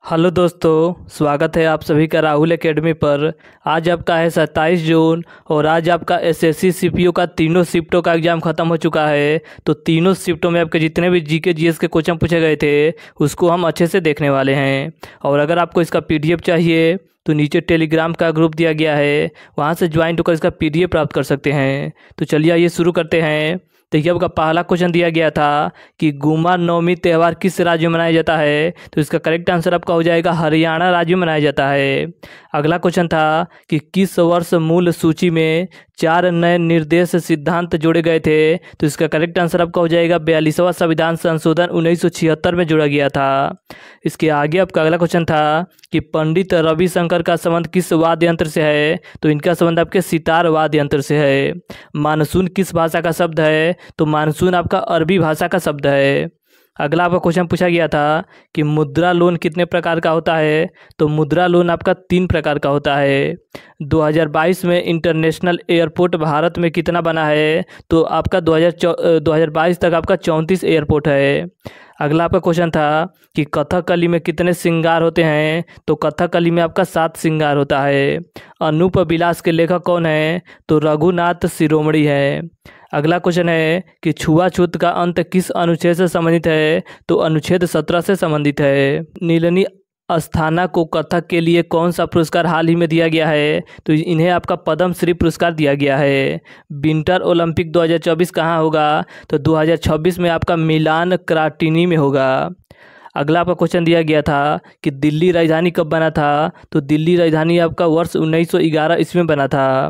Hello दोस्तों, स्वागत है आप सभी का राहुल एकेडमी पर। आज आपका है 27 जून और आज आपका एसएससी सीपीओ का तीनों शिफ्टों का एग्ज़ाम ख़त्म हो चुका है। तो तीनों शिफ्टों में आपके जितने भी जीके जीएस के क्वेश्चन पूछे गए थे उसको हम अच्छे से देखने वाले हैं। और अगर आपको इसका पीडीएफ चाहिए तो नीचे टेलीग्राम का ग्रुप दिया गया है, वहाँ से ज्वाइन होकर इसका पीडीएफ प्राप्त कर सकते हैं। तो चलिए आइए शुरू करते हैं। देखिए आपका पहला क्वेश्चन दिया गया था कि गुमा नवमी त्यौहार किस राज्य में मनाया जाता है। तो इसका करेक्ट आंसर आपका हो जाएगा हरियाणा राज्य में मनाया जाता है। अगला क्वेश्चन था कि किस वर्ष मूल सूची में 4 नए निर्देश सिद्धांत जोड़े गए थे। तो इसका करेक्ट आंसर आपका हो जाएगा 42वां संविधान संशोधन 1976 में जोड़ा गया था। इसके आगे आपका अगला क्वेश्चन था कि पंडित रविशंकर का संबंध किस वाद्य यंत्र से है। तो इनका संबंध आपके सितार वाद्य यंत्र से है। मानसून किस भाषा का शब्द है। तो मानसून आपका अरबी भाषा का शब्द है। अगला आपका क्वेश्चन पूछा गया था कि मुद्रा लोन कितने प्रकार का होता है। तो मुद्रा लोन आपका 3 प्रकार का होता है। 2022 में इंटरनेशनल एयरपोर्ट भारत में कितना बना है। तो आपका 2022 तक आपका 34 एयरपोर्ट है। अगला आपका क्वेश्चन था कि कथकली में कितने श्रृंगार होते हैं। तो कथकली में आपका 7 श्रृंगार होता है। अनूप विलास के लेखक कौन है। तो रघुनाथ शिरोमणि है। अगला क्वेश्चन है कि छुआछूत का अंत किस अनुच्छेद से संबंधित है। तो अनुच्छेद 17 से संबंधित है। नीलनी अस्थाना को कथक के लिए कौन सा पुरस्कार हाल ही में दिया गया है। तो इन्हें आपका पद्म श्री पुरस्कार दिया गया है। विंटर ओलंपिक 2024 कहाँ होगा। तो 2026 में आपका मिलान क्राटिनी में होगा। अगला आपका क्वेश्चन दिया गया था कि दिल्ली राजधानी कब बना था। तो दिल्ली राजधानी आपका वर्ष 1911 ईस्वी में बना था।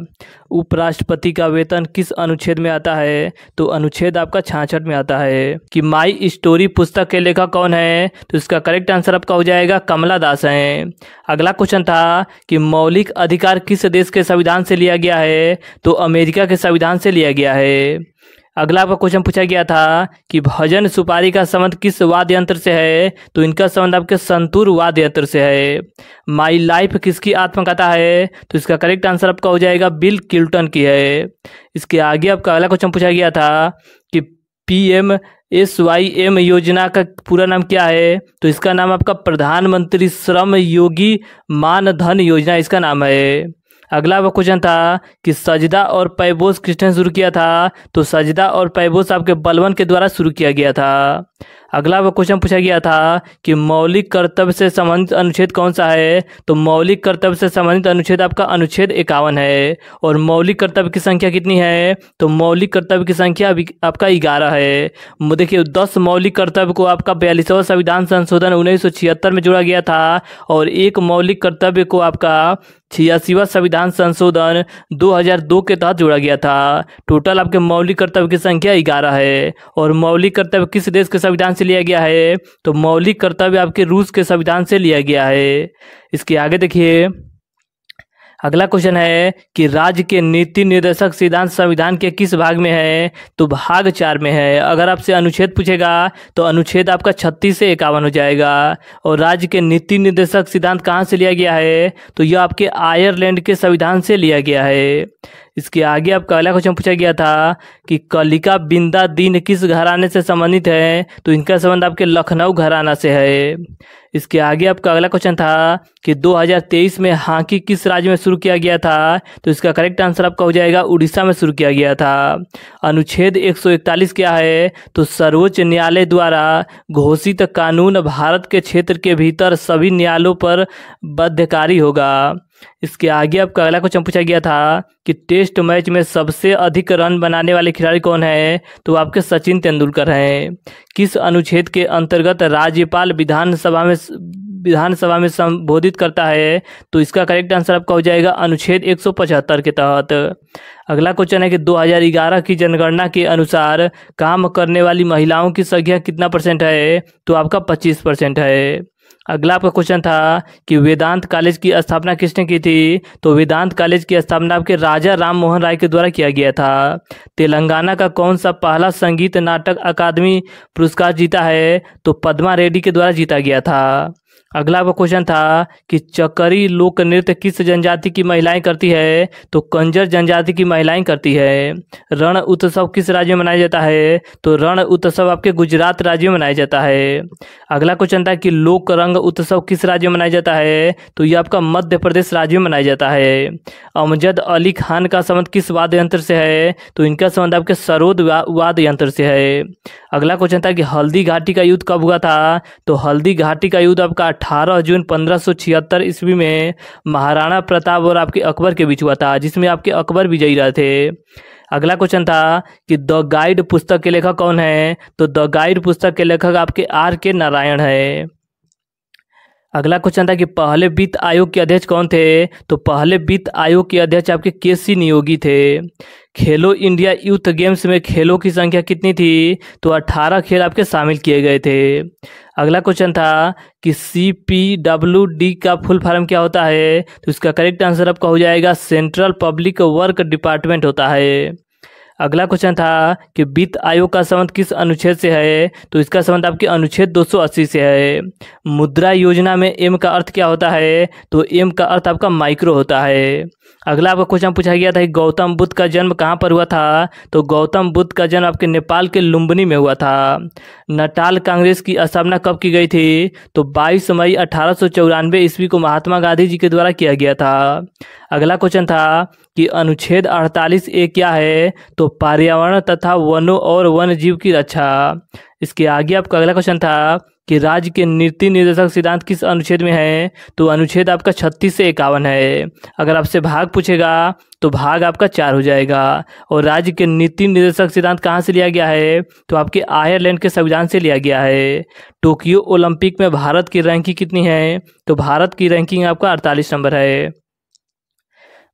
उपराष्ट्रपति का वेतन किस अनुच्छेद में आता है। तो अनुच्छेद आपका 66 में आता है। कि माई स्टोरी पुस्तक के लेखक कौन है। तो इसका करेक्ट आंसर आपका हो जाएगा कमला दास हैं। अगला क्वेश्चन था कि मौलिक अधिकार किस देश के संविधान से लिया गया है। तो अमेरिका के संविधान से लिया गया है। अगला आपका क्वेश्चन पूछा गया था कि भजन सुपारी का संबंध किस वाद्य यंत्र से है। तो इनका संबंध आपके संतूर वाद्य यंत्र से है। माई लाइफ किसकी आत्मकथा है। तो इसका करेक्ट आंसर आपका हो जाएगा बिल क्लिंटन की है। इसके आगे आपका अगला क्वेश्चन पूछा गया था कि PMSYM योजना का पूरा नाम क्या है। तो इसका नाम आपका प्रधानमंत्री श्रम योगी मान धन योजना इसका नाम है। अगला वो क्वेश्चन था कि सजदा और पैबोस किसने शुरू किया था। तो सजदा और पैबोस आपके बलवन के द्वारा शुरू किया गया था। अगला वो क्वेश्चन पूछा गया था कि मौलिक कर्तव्य से संबंधित अनुच्छेद कौन सा है। तो मौलिक कर्तव्य से संबंधित अनुच्छेद आपका अनुच्छेद 51 है। और मौलिक कर्तव्य की संख्या कितनी है। तो मौलिक कर्तव्य की संख्या आपका 11 है। देखिए 10 मौलिक कर्तव्य को आपका 42वां संविधान संशोधन 1976 में जोड़ा गया था। और एक मौलिक कर्तव्य को आपका 86वां संविधान संशोधन 2002 के तहत जोड़ा गया था। टोटल आपके मौलिक कर्तव्य की संख्या 11 है। और मौलिक कर्तव्य किस देश के संविधान से लिया गया है। तो मौलिक कर्तव्य आपके रूस के संविधान से लिया गया है। इसके आगे देखिए अगला क्वेश्चन है कि राज्य के नीति निर्देशक सिद्धांत संविधान के किस भाग में है। तो भाग 4 में है। अगर आपसे अनुच्छेद पूछेगा तो अनुच्छेद आपका 36 से 51 हो जाएगा। और राज्य के नीति निर्देशक सिद्धांत कहाँ से लिया गया है। तो यह आपके आयरलैंड के संविधान से लिया गया है। इसके आगे आपका अगला क्वेश्चन पूछा गया था कि कलिका बिंदा दीन किस घराने से संबंधित है। तो इनका संबंध आपके लखनऊ घराना से है। इसके आगे आपका अगला क्वेश्चन था कि 2023 में हॉकी किस राज्य में शुरू किया गया था। तो इसका करेक्ट आंसर आपका हो जाएगा उड़ीसा में शुरू किया गया था। अनुच्छेद 141 क्या है। तो सर्वोच्च न्यायालय द्वारा घोषित कानून भारत के क्षेत्र के भीतर सभी न्यायालयों पर बाध्यकारी होगा। इसके आगे आपका अगला क्वेश्चन पूछा गया था कि टेस्ट मैच में सबसे अधिक रन बनाने वाले खिलाड़ी कौन है। तो आपके सचिन तेंदुलकर हैं। किस अनुच्छेद के अंतर्गत राज्यपाल विधानसभा में संबोधित करता है। तो इसका करेक्ट आंसर आपका हो जाएगा अनुच्छेद 175 के तहत। अगला क्वेश्चन है कि 2011 की जनगणना के अनुसार काम करने वाली महिलाओं की संख्या कितना % है। तो आपका 25% है। अगला आपका क्वेश्चन था कि वेदांत कॉलेज की स्थापना किसने की थी। तो वेदांत कॉलेज की स्थापना आपके राजा राम मोहन राय के द्वारा किया गया था। तेलंगाना का कौन सा पहला संगीत नाटक अकादमी पुरस्कार जीता है। तो पद्मा रेड्डी के द्वारा जीता गया था। अगला आपका क्वेश्चन था कि चकरी लोक नृत्य किस जनजाति की महिलाएं करती है, तो कंजर जनजाति की महिलाएं करती है। रण उत्सव किस राज्य में मनाया जाता है, तो रण उत्सव आपके गुजरात राज्य में मनाया जाता है। अगला क्वेश्चन था कि लोक रंग उत्सव किस राज्य में मनाया जाता है, तो ये आपका मध्य प्रदेश राज्य में मनाया जाता है। अमजद अली खान का संबंध किस वाद्य यंत्र से है, तो इनका संबंध आपके सरोद वाद्य यंत्र से है। अगला क्वेश्चन था कि हल्दी घाटी का युद्ध कब हुआ था, तो हल्दी घाटी का युद्ध आपका 18 जून 1576 ईस्वी में महाराणा प्रताप और आपके अकबर के बीच हुआ था, जिसमें आपके अकबर विजयी रहे थे। अगला क्वेश्चन था कि द गाइड पुस्तक के लेखक कौन है, तो द गाइड पुस्तक के लेखक आपके R.K. नारायण है। अगला क्वेश्चन था कि पहले वित्त आयोग के अध्यक्ष कौन थे, तो पहले वित्त आयोग के अध्यक्ष आपके KC नियोगी थे। खेलो इंडिया यूथ गेम्स में खेलों की संख्या कितनी थी, तो 18 खेल आपके शामिल किए गए थे। अगला क्वेश्चन था कि CPWD का फुल फॉर्म क्या होता है, तो इसका करेक्ट आंसर आपका हो जाएगा सेंट्रल पब्लिक वर्क डिपार्टमेंट होता है। अगला क्वेश्चन था कि वित्त आयोग का संबंध किस अनुच्छेद से है, तो इसका संबंध आपके अनुच्छेद 280 से है। मुद्रा योजना में M का अर्थ क्या होता है, तो M का अर्थ आपका माइक्रो होता है। अगला आपका क्वेश्चन पूछा गया था कि गौतम बुद्ध का जन्म कहाँ पर हुआ था, तो गौतम बुद्ध का जन्म आपके नेपाल के लुम्बिनी में हुआ था। नटाल कांग्रेस की स्थापना कब की गई थी, तो 22 मई 1894 ईस्वी को महात्मा गांधी जी के द्वारा किया गया था। अगला क्वेश्चन था कि अनुच्छेद 48A क्या है, तो पर्यावरण तथा वनों और वन जीव की रक्षा। इसके आगे आपका अगला क्वेश्चन था कि राज्य के नीति निर्देशक सिद्धांत किस अनुच्छेद में है, तो अनुच्छेद आपका 36 से 51 है। अगर आपसे भाग पूछेगा तो भाग आपका 4 हो जाएगा। और राज्य के नीति निर्देशक सिद्धांत कहाँ से लिया गया है, तो आपके आयरलैंड के संविधान से लिया गया है। टोक्यो ओलंपिक में भारत की रैंकिंग कितनी है, तो भारत की रैंकिंग आपका 48 नंबर है।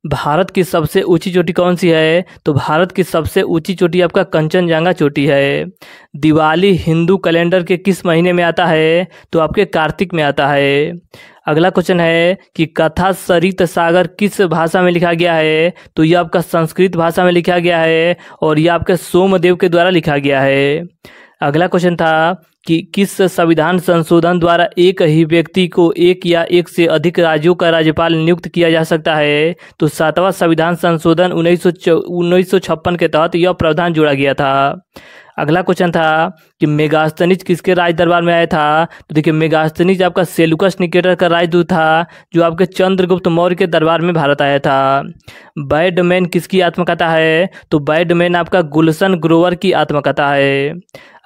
भारत की सबसे ऊंची चोटी कौन सी है, तो भारत की सबसे ऊंची चोटी आपका कंचनजंगा चोटी है। दिवाली हिंदू कैलेंडर के किस महीने में आता है, तो आपके कार्तिक में आता है। अगला क्वेश्चन है कि कथा सरित सागर किस भाषा में लिखा गया है, तो यह आपका संस्कृत भाषा में लिखा गया है और यह आपके सोमदेव के द्वारा लिखा गया है। अगला क्वेश्चन था कि किस संविधान संशोधन द्वारा एक ही व्यक्ति को एक या एक से अधिक राज्यों का राज्यपाल नियुक्त किया जा सकता है, तो 7वां संविधान संशोधन 1956 के तहत यह प्रावधान जोड़ा गया था। अगला क्वेश्चन था कि मेगास्थनीज किसके राज दरबार में आया था, तो देखिए मेगास्थनीज आपका सेलुकस निकेटर का राजदूत था, जो आपके चंद्रगुप्त मौर्य के दरबार में भारत आया था। बैडमैन किसकी आत्मकथा है, तो बैडमैन आपका गुलशन ग्रोवर की आत्मकथा है।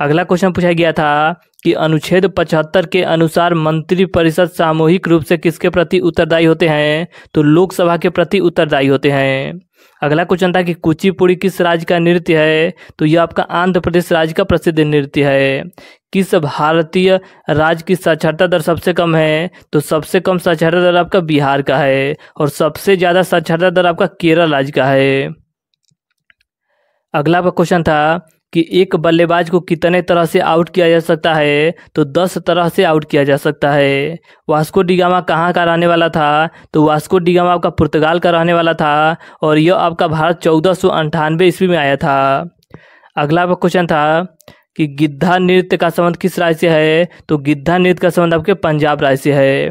अगला क्वेश्चन पूछा गया था कि अनुच्छेद 75 के अनुसार मंत्रिपरिषद सामूहिक रूप से किसके प्रति उत्तरदायी होते हैं, तो लोकसभा के प्रति उत्तरदायी होते हैं। अगला क्वेश्चन था कि कुचिपुड़ी किस राज्य का नृत्य है, तो यह आपका आंध्र प्रदेश राज्य का प्रसिद्ध नृत्य है। किस भारतीय राज्य की साक्षरता दर सबसे कम है, तो सबसे कम साक्षरता दर आपका बिहार का है और सबसे ज़्यादा साक्षरता दर आपका केरल राज्य का है। अगला क्वेश्चन था कि एक बल्लेबाज को कितने तरह से आउट किया जा सकता है, तो 10 तरह से आउट किया जा सकता है। वास्को डी गामा कहाँ का रहने वाला था, तो वास्को डी गामा आपका पुर्तगाल का रहने वाला था और यह आपका भारत 1498 ईस्वी में आया था। अगला क्वेश्चन था कि गिद्धा नृत्य का संबंध किस राज्य से है, तो गिद्धा नृत्य का संबंध आपके पंजाब राज्य से है।